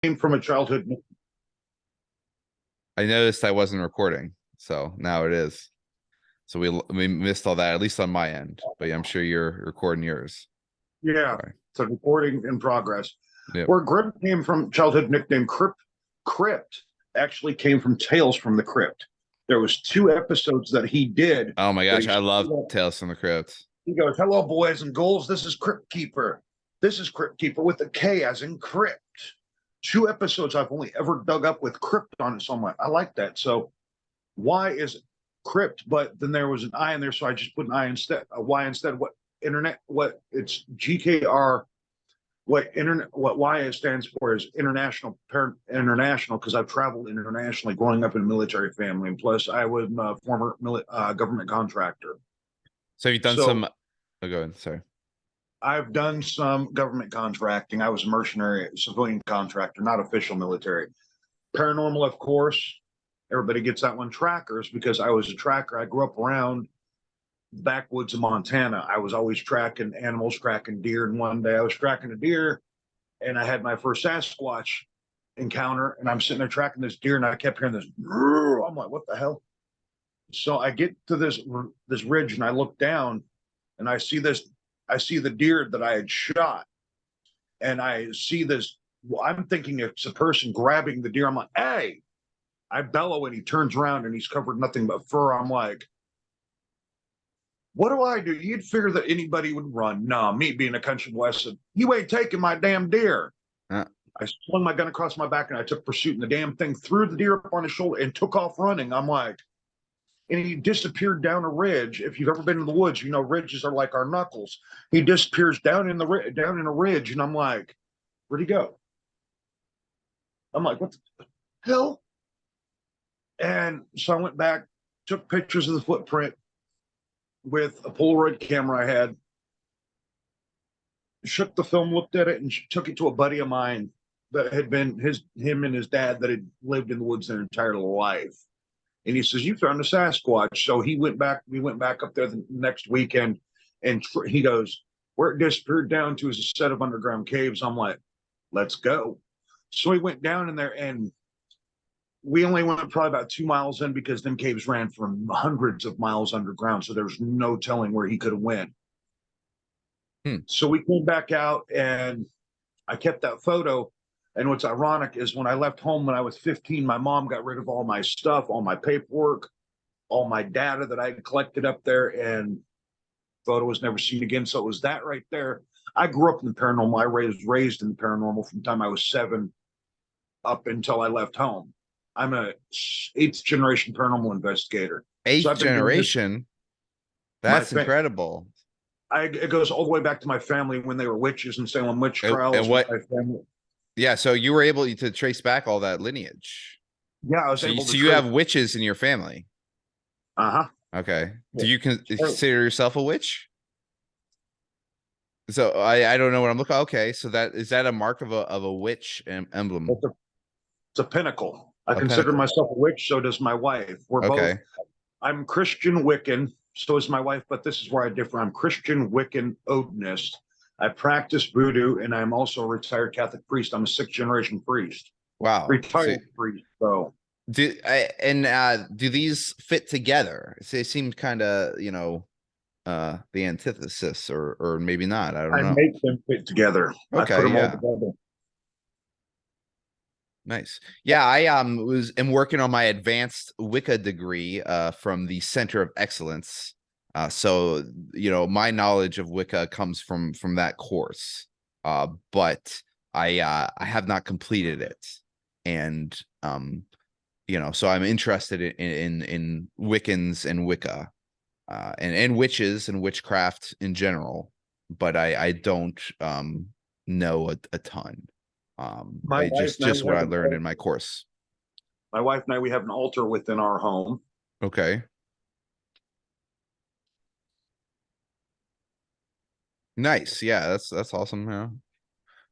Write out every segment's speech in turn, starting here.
came from a childhood. I noticed I wasn't recording, so now it is. So we missed all that, at least on my end. But yeah, I'm sure you're recording yours. Yeah, Sorry. it's a recording in progress. Yep. Where Grim came from, childhood nickname Crypt actually came from Tales from the Crypt. There was 2 episodes that he did Oh my that gosh, I love he Tales from the Crypt. he goes, "Hello, boys and ghouls. This is Crypt Keeper. This is Crypt Keeper with a K as in crypt." 2 episodes I've only ever dug up with crypt on it, so I'm like, I like that. So why is it crypt? But then there was an I in there, so I just put an I instead, a Y instead. What internet? What it's GKR. What internet? What Y stands for is international parent international, because I've traveled internationally growing up in a military family, and plus I was a former government contractor. So you've done So some. Oh, go ahead. Sorry. I've done some government contracting. I was a mercenary civilian contractor, not official military. Paranormal, of course. Everybody gets that one. Trackers, because I was a tracker. I grew up around the backwoods of Montana. I was always tracking animals, tracking deer. And one day I was tracking a deer and I had my first Sasquatch encounter. And I'm sitting there tracking this deer and I kept hearing this. I'm like, what the hell? So I get to this ridge and I look down and I see this. I see the deer that I had shot, and I see this. Well, I'm thinking it's a person grabbing the deer. I'm like, hey, I bellow and he turns around and he's covered nothing but fur. I'm like, what do I do? You'd figure that anybody would run. No, me being a country western, you ain't taking my damn deer. Uh, I swung my gun across my back and I took pursuit, and the damn thing threw the deer up on his shoulder and took off running. I'm like, and he disappeared down a ridge. If you've ever been in the woods, you know ridges are like our knuckles. He disappears down in a ridge, and I'm like, where'd he go? I'm like, what the hell? And so I went back, took pictures of the footprint with a Polaroid camera I had, shook the film, looked at it, and took it to a buddy of mine that had been him and his dad that had lived in the woods their entire life. And he says, "You found a Sasquatch." So he went back. We went back up there the next weekend, and he goes, "Where it disappeared down to is a set of underground caves." I'm like, "Let's go." So we went down in there, and we only went probably about 2 miles in, because them caves ran for hundreds of miles underground. So there's no telling where he could have went. hmm. So we came back out, and I kept that photo. And what's ironic is when I left home when I was 15, my mom got rid of all my stuff, all my paperwork, all my data that I had collected up there, and photo was never seen again. So it was that right there. I grew up in the paranormal. I was raised in the paranormal from the time I was 7 up until I left home. I'm a 8th-generation paranormal investigator. So Eighth I've been doing this. generation. My That's incredible. it goes all the way back to my family when they were witches and Salem witch And trials with what? my family. Yeah. So you were able to trace back all that lineage. Yeah, I was So you, able to so you trace. have witches in your family. Uh-huh. Okay. Yeah. Do you consider yourself a witch? So I don't know what I'm looking. Okay. So that is that a mark of a witch emblem? It's a pinnacle. I A consider pinnacle. myself a witch, so does my wife. We're both, Okay. I'm Christian Wiccan, so is my wife, but this is where I differ. I'm Christian Wiccan Odinist. I practice voodoo, and I'm also a retired Catholic priest. I'm a 6th-generation priest, Wow. So retired priest. So do these fit together? They seem kind of, the antithesis, or maybe not. I don't I know. make them fit together. I put Okay, them all yeah. together. Nice. Yeah, I am working on my advanced Wicca degree from the Center of Excellence. So my knowledge of Wicca comes from that course. But I have not completed it. And so I'm interested in Wiccans and Wicca, and witches and witchcraft in general, but I don't know a ton. My I wife and I, just what I learned in my course. my wife and I, we have an altar within our home. Okay. Nice. Yeah, that's awesome. Yeah.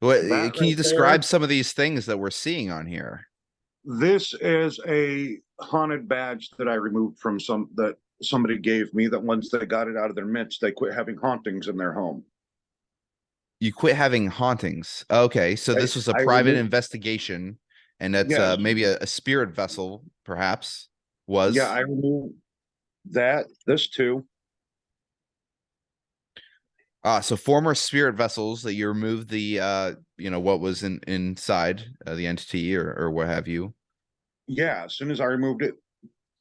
What That can right you there. describe some of these things that we're seeing on here? This is a haunted badge that I removed from somebody gave me, that once they got it out of their midst, they quit having hauntings in their home. You quit having hauntings. Okay, so this was a I private removed, investigation, and that's yes, maybe a spirit vessel, perhaps yeah, was. I removed that, this too. So former spirit vessels that you removed the what was inside the entity or what have you. Yeah, as soon as I removed it,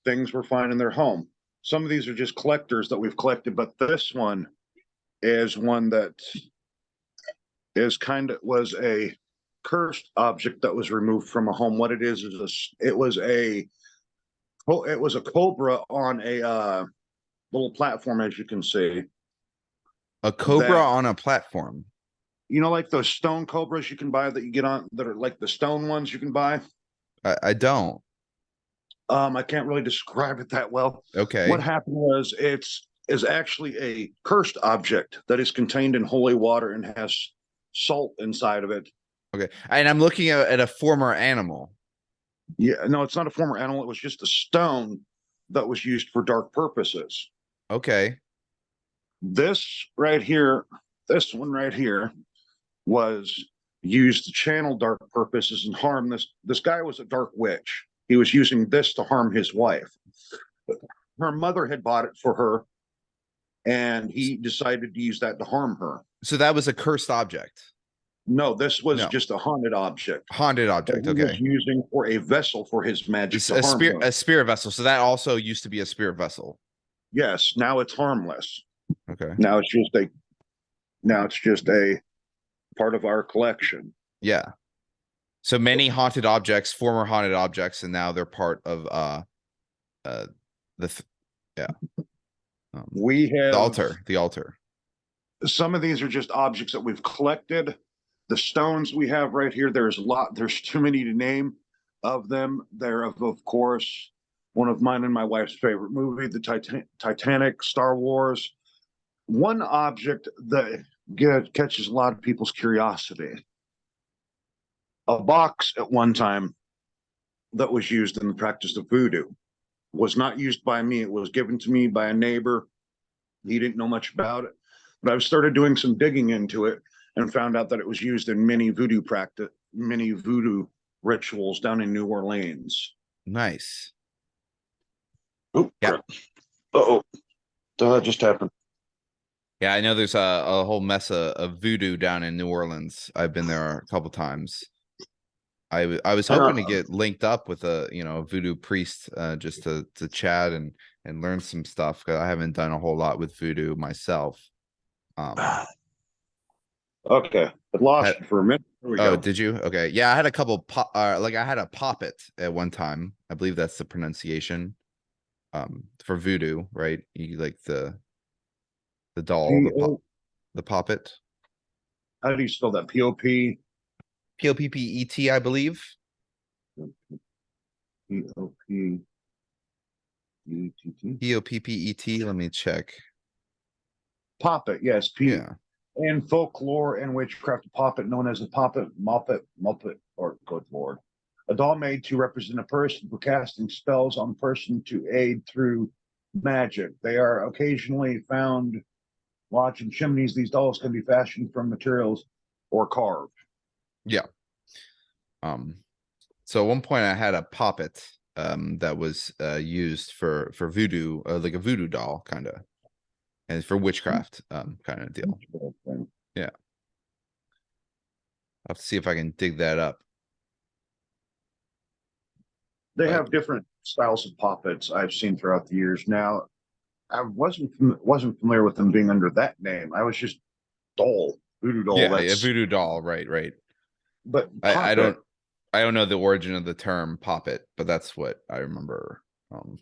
things were fine in their home. Some of these are just collectors that we've collected, but this one is one that is kind of was a cursed object that was removed from a home. What it is it was a cobra on a little platform, as you can see. A cobra That on a platform. like those stone cobras you can buy that you get on that are like the stone ones you can buy. I don't. I can't really describe it that well. What Okay. happened was it's is actually a cursed object that is contained in holy water and has salt inside of it. Okay. And I'm looking at a former animal. Yeah, no, it's not a former animal. It was just a stone that was used for dark purposes. Okay. This right here, this one right here, was used to channel dark purposes and harm this. This guy was a dark witch. He was using this to harm his wife. Her mother had bought it for her, and he decided to use that to harm her. So that was a cursed object. No, this was No. just a haunted object Haunted that object. he was Okay. using for a vessel for his magic It's to harm her. a spirit vessel. So that also used to be a spirit vessel. Yes, now it's harmless. Okay. Now it's just a part of our collection. Yeah. So many haunted objects, former haunted objects, and now they're part of uh the yeah. We The have altar. The altar. some of these are just objects that we've collected. The stones we have right here, there's too many to name of them. They're of course, one of mine and my wife's favorite movie, the Titanic, Star Wars. One object that catches a lot of people's curiosity. A box at one time that was used in the practice of voodoo was not used by me. It was given to me by a neighbor. He didn't know much about it, but I started doing some digging into it and found out that it was used in many voodoo rituals down in New Orleans. Nice. Oh, Yeah. oh, that just happened. Yeah, I know there's a whole mess of voodoo down in New Orleans. I've been there a couple times. I was hoping to get linked up with a voodoo priest just to chat and learn some stuff because I haven't done a whole lot with voodoo myself. Okay, I lost Had, you for a minute. There we oh, go. did you? Okay, yeah, I had a couple like I had a poppet at one time. I believe that's the pronunciation. For voodoo, right? You like the doll, P-O, the poppet. how do you spell that? P-O-P? Poppet, I believe. P-O-P-E-T-T? Poppet. Let me check. Poppet, yes. Yeah. In folklore and witchcraft, a poppet known as a poppet, muppet, or good lord. A doll made to represent a person for casting spells on a person to aid through magic. They are occasionally found watching chimneys. These dolls can be fashioned from materials or carved. Yeah. So at one point I had a poppet that was used for voodoo, like a voodoo doll kind of, and for witchcraft kind of deal. Yeah. I'll have to see if I can dig that up. They But have different styles of poppets I've seen throughout the years. Now, I wasn't familiar with them being under that name. I was just doll, voodoo doll. yeah, a That's voodoo doll, right. but I poppet. I don't know the origin of the term poppet, but that's what I remember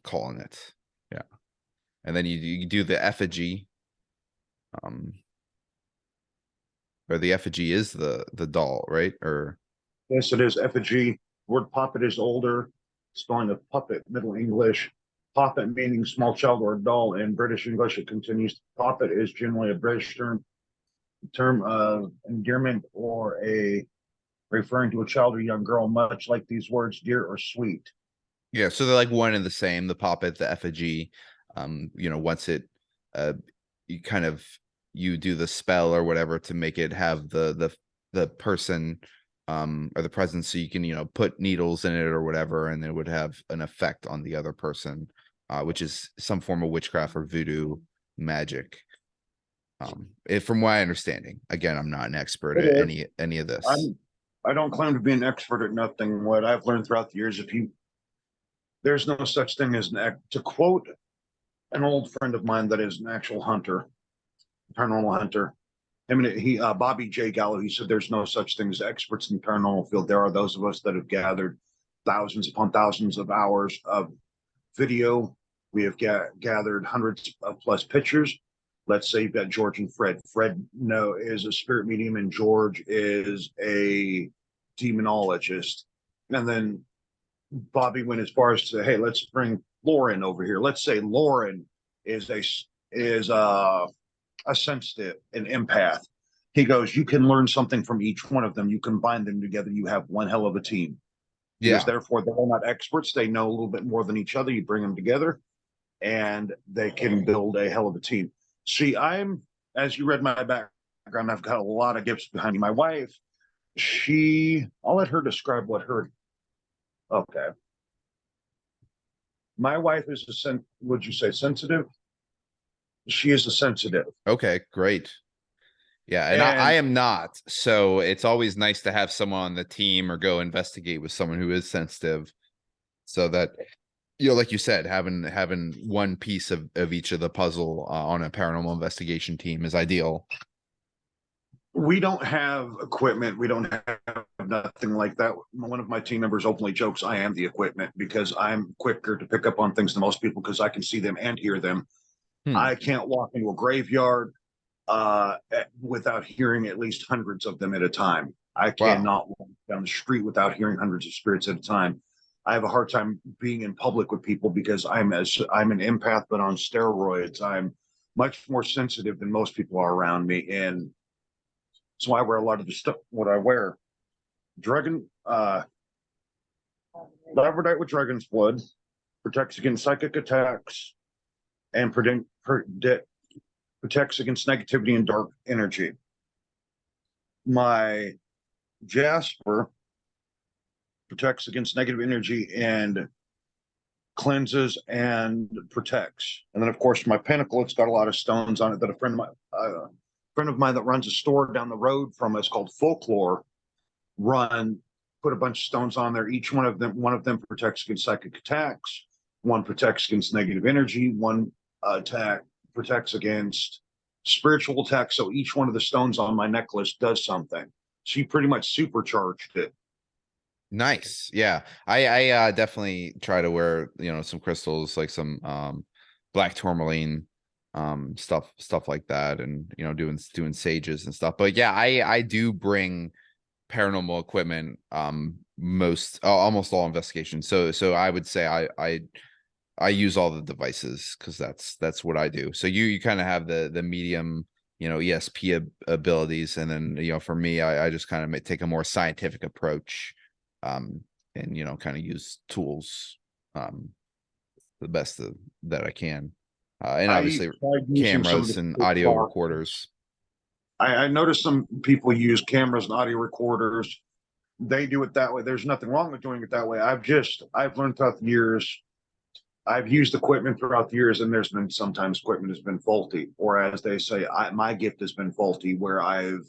calling it. Yeah. And then you do the effigy. Or the effigy is the doll, right? Or Yes, it is effigy. Word poppet is older. Spelling of puppet, Middle English. Poppet meaning small child or doll. In British English, it continues. Poppet is generally a British term of endearment or a referring to a child or young girl, much like these words dear or sweet. yeah, so they're like one and the same, the poppet, the effigy. Once it you kind of you do the spell or whatever to make it have the person or the presence, so you can, you know, put needles in it or whatever, and it would have an effect on the other person, which is some form of witchcraft or voodoo magic. From my understanding, again, I'm not an expert It at is. any of this. I don't claim to be an expert at nothing. What I've learned throughout the years, there's no such thing as to quote an old friend of mine that is an actual hunter, paranormal hunter. I mean, Bobby J. Gallo, he said there's no such thing as experts in the paranormal field. There are those of us that have gathered thousands upon thousands of hours of video. We have gathered hundreds of plus pictures. Let's say you've got George and Fred. Fred is a spirit medium, and George is a demonologist. And then Bobby went as far as to, hey, let's bring Lauren over here. Let's say Lauren is a sensitive, an empath. He goes, you can learn something from each one of them. You combine them together, you have one hell of a team. Because therefore they're not experts. They know a little bit more than each other. You bring them together and they can build a hell of a team. See, as you read my background, I've got a lot of gifts behind me. My wife, I'll let her describe okay. My wife is would you say sensitive? She is a sensitive. Okay, great. Yeah, and I am not. So it's always nice to have someone on the team or go investigate with someone who is sensitive, so that, you know, like you said, having one piece of each of the puzzle on a paranormal investigation team is ideal. We don't have equipment. We don't have nothing like that. One of my team members openly jokes I am the equipment because I'm quicker to pick up on things than most people because I can see them and hear them. I can't walk into a graveyard without hearing at least hundreds of them at a time. I cannot walk down the street without hearing hundreds of spirits at a time. I have a hard time being in public with people because I'm an empath, but on steroids. I'm much more sensitive than most people are around me, and so I wear a lot of the stuff. What I wear, labradorite with dragon's blood, protects against psychic attacks, and protects against negativity and dark energy. My jasper protects against negative energy and cleanses and protects. And then, of course, my pinnacle, it's got a lot of stones on it that a friend of mine that runs a store down the road from us called Folklore put a bunch of stones on there. Each one of them protects against psychic attacks. One protects against negative energy. One protects against spiritual attacks. So each one of the stones on my necklace does something. She pretty much supercharged it. Nice. Yeah. I definitely try to wear, you know, some crystals, like some black tourmaline, stuff like that, and, you know, doing sages and stuff. But yeah, I do bring paranormal equipment almost all investigations. So I would say I use all the devices because that's what I do. So you kind of have the medium, you know, ESP abilities, and then, you know, for me, I just kind of take a more scientific approach, and, you know, kind of use tools the best that I can, and obviously cameras and audio recorders. I noticed some people use cameras and audio recorders. They do it that way. There's nothing wrong with doing it that way. I've learned throughout the years. I've used equipment throughout the years, and there's been sometimes equipment has been faulty, or as they say, my gift has been faulty, where I've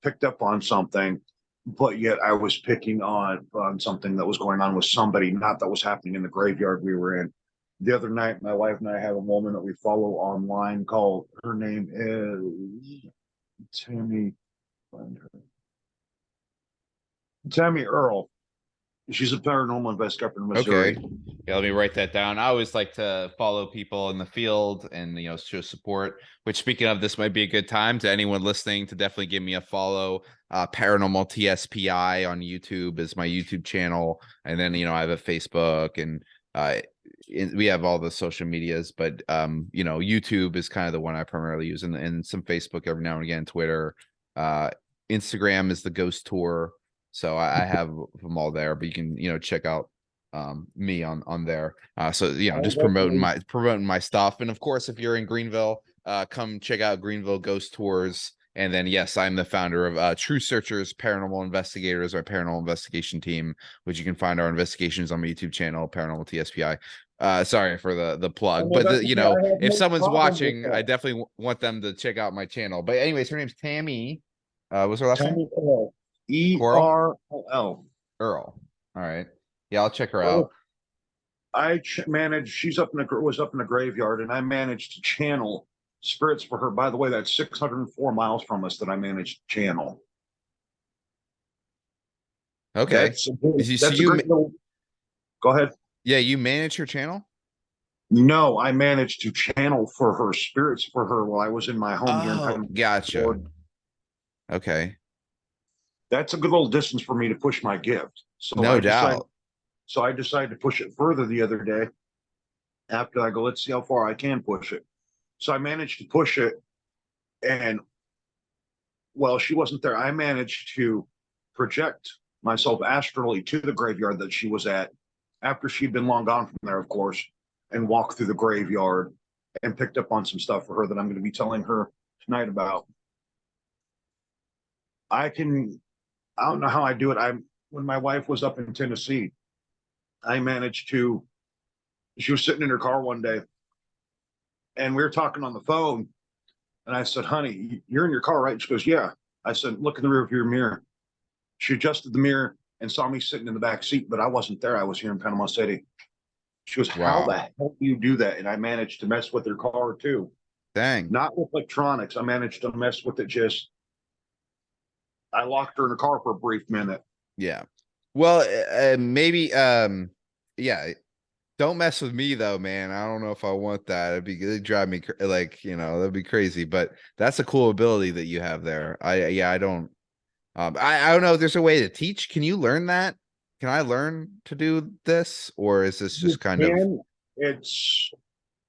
picked up on something, but yet I was picking on something that was going on with somebody, not that was happening in the graveyard we were in. The other night, my wife and I have a woman that we follow online called, her name is Tammy Earl. She's a paranormal investigator in Missouri. Okay. Yeah, let me write that down. I always like to follow people in the field and, you know, show support, which, speaking of, this might be a good time to anyone listening to definitely give me a follow. Paranormal TSPI on YouTube is my YouTube channel. And then, you know, I have a Facebook, and we have all the social medias, but, you know, YouTube is kind of the one I primarily use, and some Facebook every now and again, Twitter, Instagram is the Ghost Tour. So I have them all there, but you can, you know, check out me on there. So, you know, just promoting my stuff. And of course, if you're in Greenville, come check out Greenville Ghost Tours. And then, yes, I'm the founder of True Searchers, Paranormal Investigators, our paranormal investigation team, which you can find our investigations on my YouTube channel, Paranormal TSPI. Sorry for the plug, And but that's okay. I have if no someone's problem with watching, I that. definitely want them to check out my channel. But anyways, her name's Tammy. What's her last name? Tammy Earl. Coral Erll. Earl. All right, yeah, I'll check her Earl. out. Managed. She's was up in the graveyard, and I managed to channel spirits for her. By the way, that's 604 miles from us that I managed to channel. Okay, so That's a great little. Go ahead. Yeah, you manage her channel. No, I managed to channel for her spirits for her while I was in my home here in Oh, Pennsylvania. gotcha. Okay, That's a good little distance for me to push my gift. no doubt. So I decided to push it further the other day. After I go, let's see how far I can push it. So I managed to push it, and well, she wasn't there. I managed to project myself astrally to the graveyard that she was at after she'd been long gone from there, of course, and walk through the graveyard and picked up on some stuff for her that I'm going to be telling her tonight about. I don't know how I do it. When my wife was up in Tennessee, she was sitting in her car one day and we were talking on the phone. And I said, honey, you're in your car, right? She goes, yeah. I said, look in the rearview mirror. She adjusted the mirror and saw me sitting in the back seat, but I wasn't there. I was here in Panama City. She goes, how the hell do you do that? And I managed to mess with her car too. Dang. Not with electronics. I managed to mess with it. I locked her in the car for a brief minute. Yeah. Well, maybe, yeah. Don't mess with me though, man. I don't know if I want that. It'd drive me like, that'd be crazy. But that's a cool ability that you have there. I don't. I don't know if there's a way to teach. Can you learn that? Can I learn to do this, or is this just kind of? It's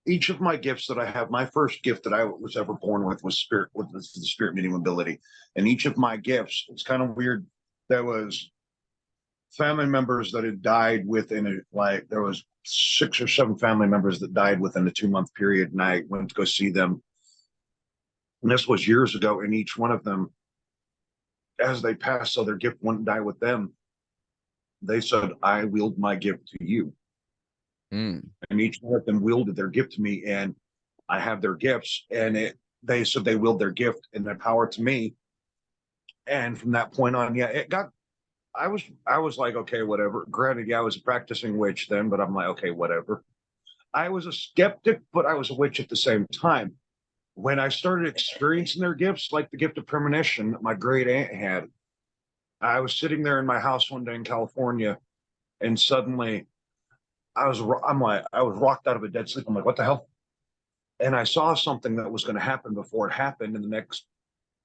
each of my gifts that I have. My first gift that I was ever born with was the spirit medium ability, and each of my gifts. It's kind of weird. There was family members that had died there was 6 or 7 family members that died within a 2-month period, and I went to go see them. And this was years ago, and each one of them, as they passed, so their gift wouldn't die with them. They said, I wield my gift to you. Mm. And each one of them wielded their gift to me, and I have their gifts. And they said they willed their gift and their power to me. And from that point on, I was like, okay, whatever. Granted, yeah, I was a practicing witch then, but I'm like, okay, whatever. I was a skeptic, but I was a witch at the same time. When I started experiencing their gifts, like the gift of premonition that my great aunt had, I was sitting there in my house one day in California, and suddenly I was rocked out of a dead sleep. I'm like, what the hell? And I saw something that was going to happen before it happened. And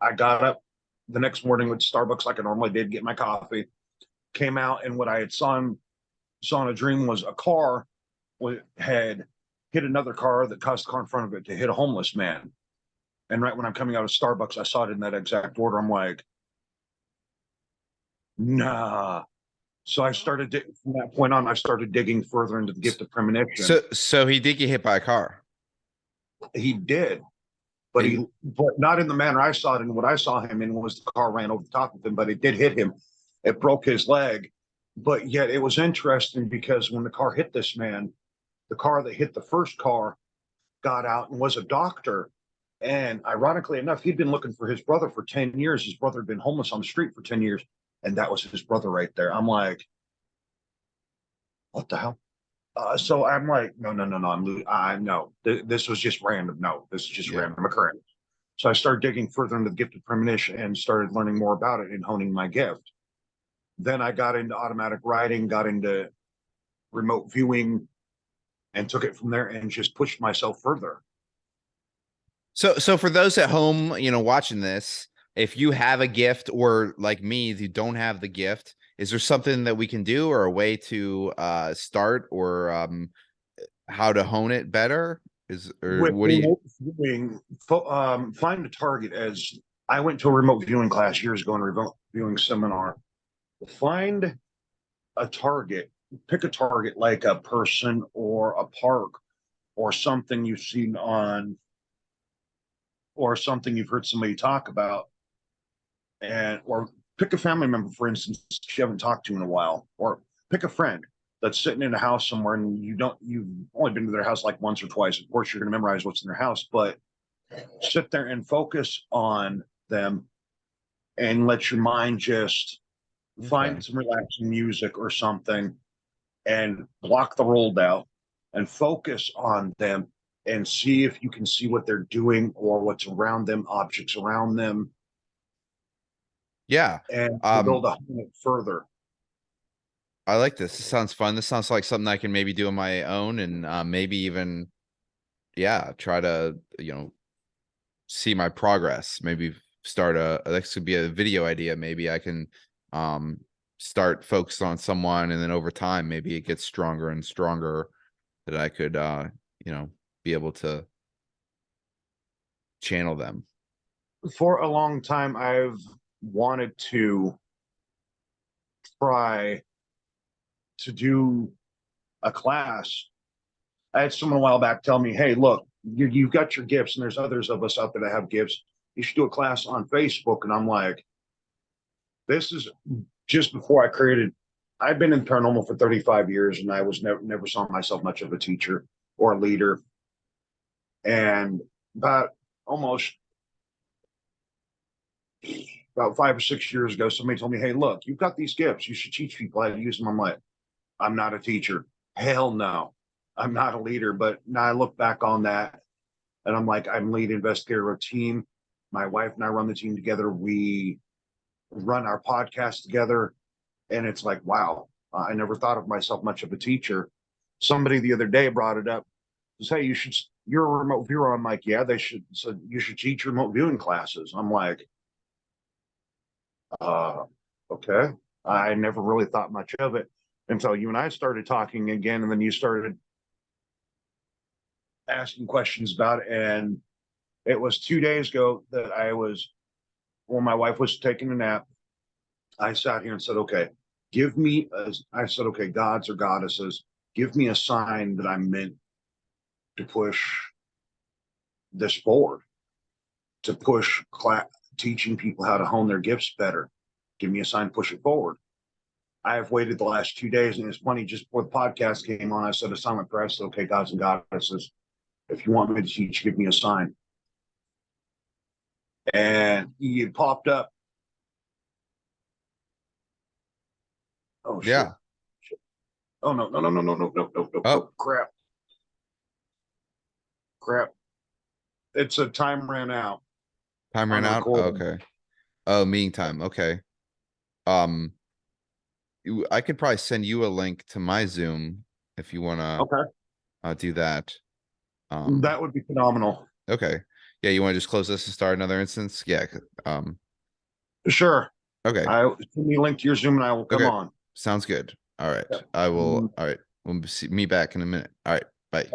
I got up the next morning with Starbucks like I normally did, get my coffee, came out, and what I had saw in a dream was a car had hit another car that caused the car in front of it to hit a homeless man. And right when I'm coming out of Starbucks, I saw it in that exact order. I'm like, nah. So from that point on, I started digging further into the gift of premonition. So he did get hit by a car. He did, but not in the manner I saw it. And what I saw him in was the car ran over the top of him, but it did hit him. It broke his leg. But yet it was interesting because when the car hit this man, the car that hit the first car got out and was a doctor. And ironically enough, he'd been looking for his brother for 10 years. His brother had been homeless on the street for 10 years. And that was his brother right there. I'm like, what the hell? So I'm like, no. No, this was just random. No, this is just random occurrence. So I started digging further into the gift of premonition and started learning more about it and honing my gift. Then I got into automatic writing, got into remote viewing, and took it from there and just pushed myself further. So for those at home, watching this, if you have a gift, or like me, if you don't have the gift, is there something that we can do, or a way to start, or how to hone it better? What do you viewing, find a target? As I went to a remote viewing class years ago, and a remote viewing seminar. Find a target. Pick a target like a person or a park or something you've seen on or something you've heard somebody talk about, and or pick a family member, for instance, you haven't talked to in a while, or pick a friend that's sitting in a house somewhere and you've only been to their house like once or twice. Of course, you're going to memorize what's in their house, but sit there and focus on them and let your mind just find some relaxing music or something and block the world out and focus on them and see if you can see what they're doing or what's around them, objects around them, Yeah. and Um, build a it further. I like this. This sounds fun. This sounds like something I can maybe do on my own and maybe even, yeah, try to, see my progress. Maybe start this could be a video idea. Maybe I can um start focused on someone and then over time maybe it gets stronger and stronger that I could be able to channel them. For a long time, I've wanted to try to do a class. I had someone a while back tell me, hey, look, you've got your gifts, and there's others of us out there that have gifts. You should do a class on Facebook. And I'm like, this is just before I created. I've been in paranormal for 35 years, and I was never saw myself much of a teacher or a leader. And almost about 5 or 6 years ago, somebody told me, hey, look, you've got these gifts. You should teach people how to use them. I'm like, I'm not a teacher. Hell no. I'm not a leader. But now I look back on that and I'm like, I'm lead investigator of a team. My wife and I run the team together. We run our podcast together. And it's like, wow, I never thought of myself much of a teacher. Somebody the other day brought it up. Say, you're a remote viewer. I'm like, yeah, they should. So you should teach remote viewing classes. I'm like, okay. I never really thought much of it until you and I started talking again. And then you started asking questions about it. And it was 2 days ago that when my wife was taking a nap, I sat here and said, okay, I said, okay, gods or goddesses, give me a sign that I'm meant to push this forward, to push teaching people how to hone their gifts better. Give me a sign, push it forward. I have waited the last 2 days, and it's funny, just before the podcast came on, I said a silent prayer. I said, okay, gods and goddesses, if you want me to teach, give me a sign. And he popped up. Oh, shit. Yeah. Oh, no. Oh, crap. It's a time ran out. Time ran out. Okay. Oh, meeting time. Okay. Um, I could probably send you a link to my Zoom if you want to do that. That would be phenomenal. Okay. Yeah, you want to just close this and start another instance? Yeah. Sure. Okay. Send me a link to your Zoom and I will come on. Sounds good. All right. I will. All right. We'll see me back in a minute. All right. Bye.